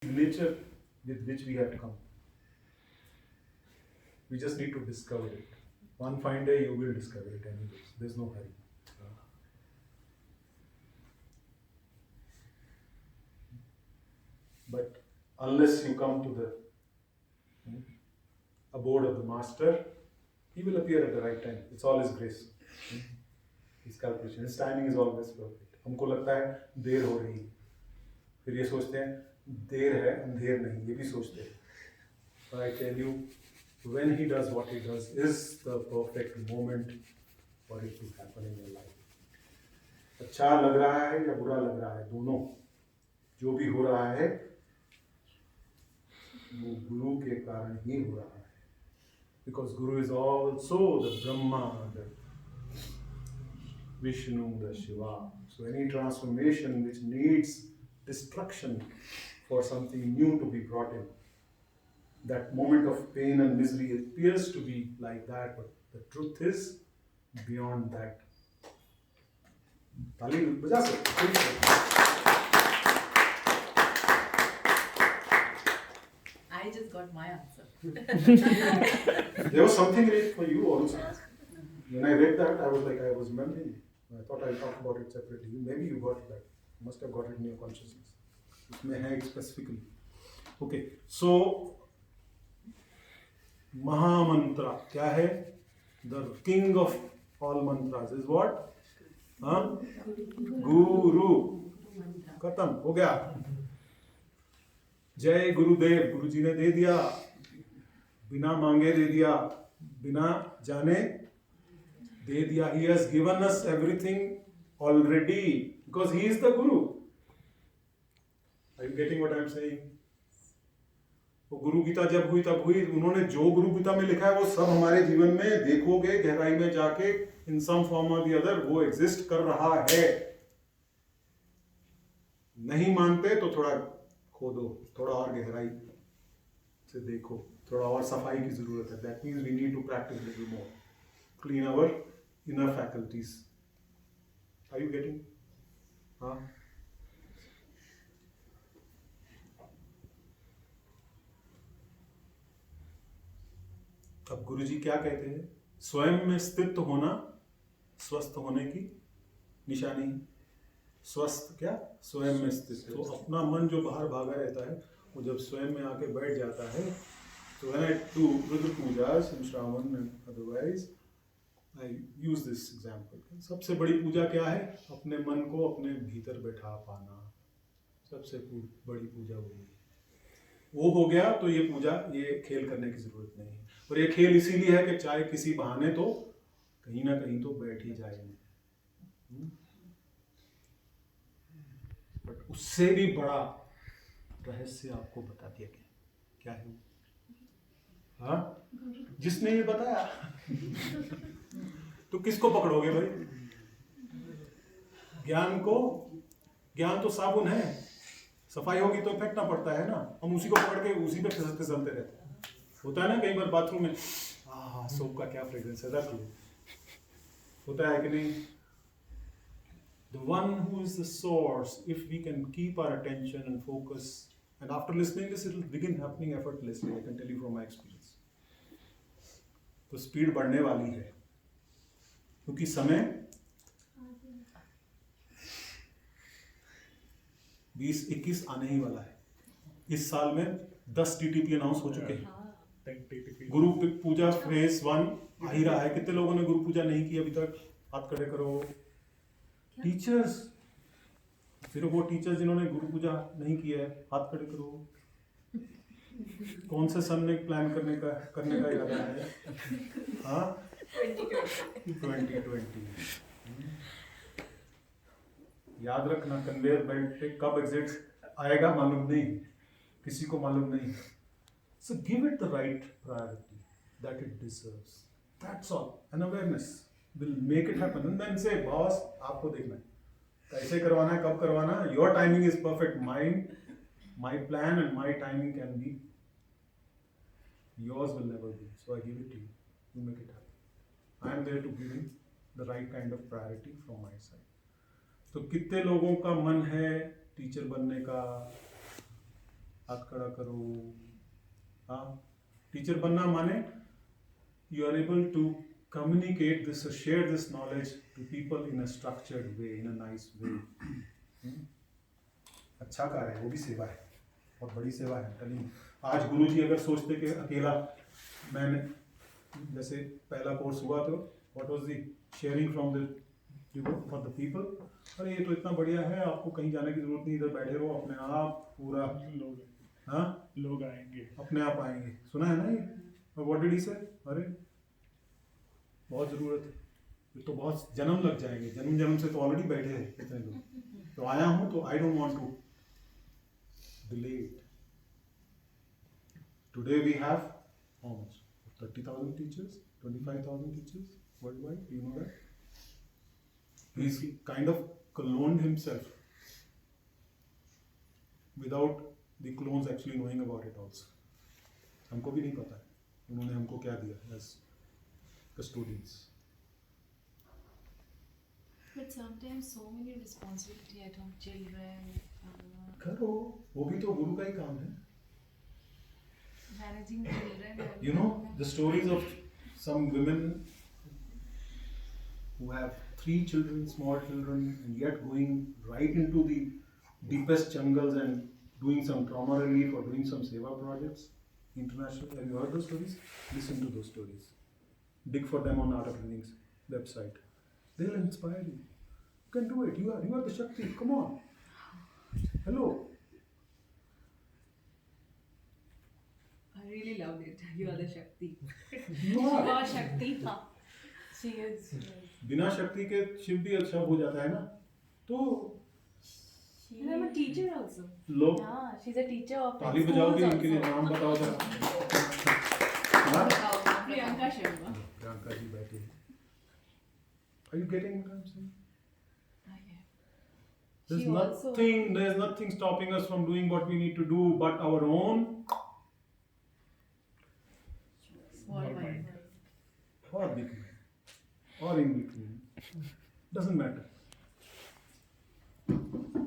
nature with which we have come. We just need to discover it. One fine day you will discover it anyways. There's no hurry. But unless you come to the abode of the master, he will appear at the right time. It's all his grace. His calculation. His timing is always perfect. हमको लगता है देर हो रही है, फिर ये सोचते हैं देर है अंधेर नहीं, ये भी सोचते हैं. But I tell you, when he does what he does is the perfect moment for it to happen in your life. अच्छा लग रहा है या बुरा लग रहा है, दोनों जो भी हो रहा है वो गुरु के कारण ही हो रहा है. Because Guru is also the Brahma, the Vishnu, the Shiva. So any transformation which needs destruction for something new to be brought in, that moment of pain and misery appears to be like that, but the truth is beyond that. ताली बजा सकते. I just got my answer. There was something in it for you also. When I read that, I was remembering. I thought I'll talk about it separately. Maybe you got that. You must have got it in your consciousness. उसमें है specifically. Okay, so Mahamantra क्या है? The king of all mantras is what? Guru. खत्म हो गया. जय गुरुदेव, गुरु जी ने दे दिया, बिना मांगे दे दिया, बिना जाने दे दिया. He has given us everything already because he is the Guru. Are you getting what I am saying? वो गुरु गीता जब हुई तब हुई, उन्होंने जो गुरु गीता में लिखा है वो सब हमारे जीवन में देखोगे गहराई में जाके in some form or the other वो एग्जिस्ट कर रहा है. नहीं मानते तो थोड़ा खोदो, थोड़ा और गहराई से देखो, थोड़ा और सफाई की जरूरत है. That means we need to practice a little more, clean our inner faculties. Are you getting? हाँ. अब गुरुजी क्या कहते हैं? स्वयं में स्थित होना स्वस्थ होने की निशानी है. स्वस्थ क्या? स्वयं में स्थित. तो अपना मन जो बाहर भागा रहता है वो जब स्वयं में आके बैठ जाता है, तो when I do Rudra Pujas in Shravan and otherwise, I use this example. सबसे बड़ी पूजा क्या है? अपने मन को अपने भीतर बैठा पाना. सबसे बड़ी पूजा वही है. वो हो गया तो ये पूजा, ये खेल करने की जरूरत नहीं है. और ये खेल इसीलिए है कि चाहे किसी बहाने तो कहीं ना कहीं तो बैठ ही जाए. बट उससे भी बड़ा रहस्य आपको बता दिया गया. क्या है? हाँ, जिसने ये बताया. तो किसको पकड़ोगे भाई? ज्ञान तो साबुन है, सफाई होगी तो इफेक्ट ना पड़ता है ना. हम उसी को पकड़ के उसी पे फिसलते रहते हैं. होता है ना कई बार बाथरूम में, सोप का क्या फ्रेग्रेंस है, रख लो. होता है कि नहीं? The one who is the source, if we can keep our attention and focus, and after listening this, it will begin happening effortlessly. I can tell you from my experience. तो speed बढ़ने वाली है, क्योंकि समय 2021 आने ही वाला है. इस साल में 10 TTP अनाउंस हो चुके हैं. गुरु पूजा फेज 1 आ ही रहा है. कितने लोगों ने गुरु पूजा नहीं की अभी तक? हाथ खड़े करो. टीचर्स, फिर वो टीचर्स जिन्होंने गुरु पूजा नहीं किया है, हाथ खड़े करो. कौन से सन ने प्लान करने का इरादा है? हाँ, 2020. याद रखना, कन्वेयर बेल्ट पे कब एग्जिट आएगा मालूम नहीं, किसी को मालूम नहीं. So give it the right priority that it deserves. That's all. An awareness will make it happen. And then say, boss, आपको देखना है, कैसे करवाना है, कब करवाना है. Your timing is perfect. My plan and my timing can be. Yours will never be. So I give it to you. You make it happen. I am there to give you the right kind of priority from my side. तो कितने लोगों का मन है teacher बनने का? हाथ खड़ा करो. हाँ, टीचर बनना माने you are able to communicate this or share this knowledge to people in a structured way, in a nice way. अच्छा कार्य है, वो भी सेवा है, बहुत बड़ी सेवा है. टेलिंग आज गुरुजी अगर सोचते कि अकेला मैंने जैसे पहला कोर्स हुआ तो what was the sharing from the for the people, अरे ये तो इतना बढ़िया है, आपको कहीं जाने की जरूरत नहीं, इधर बैठे रहो, अपने आप पूरा लोग हाँ लोग आएंगे. अपने आप आएंगे. सुना है ना ये? और व्हाट डिड ही से? अरे बहुत जरूरत है, ये तो बहुत जन्म लग जाएंगे, जन्म जन्म से तो ऑलरेडी बैठे हैं कितने लोग. तो आया हूँ तो I don't want to delay it. Today we have how much 30,000 teachers, 25,000 teachers worldwide. Do you know that? He's kind of cloned himself without the clones actually knowing about it also. हमको भी नहीं पता है उन्होंने हमको क्या दिया as custodians. But sometimes so many responsibility at home, children, करो, वो भी तो गुरु का ही काम है. managing children. You know the stories of some women who have 3 children, small children, and yet going right into the deepest jungles and doing some trauma relief or doing some seva projects international. Have you heard those stories? Listen to those stories. Dig for them on Art of Living's website. They'll inspire you. You can do it. You are the Shakti. Come on. Hello. I really loved it. You are the Shakti. You are. You are Shakti. हाँ. She is. बिना शक्ति के शिव भी अच्छा हो जाता है ना. तो And I'm a teacher also. लोग Yeah, she's a teacher of. ताली schools बजाओगे, इनके लिए also. नाम बताओ जरा. हाँ? Priyanka Sharma. प्रियंका जी बैठी है. Are you getting what I'm saying? She also. There's nothing stopping us from doing what we need to do, but our own Small mind. or big man or in between. Doesn't matter.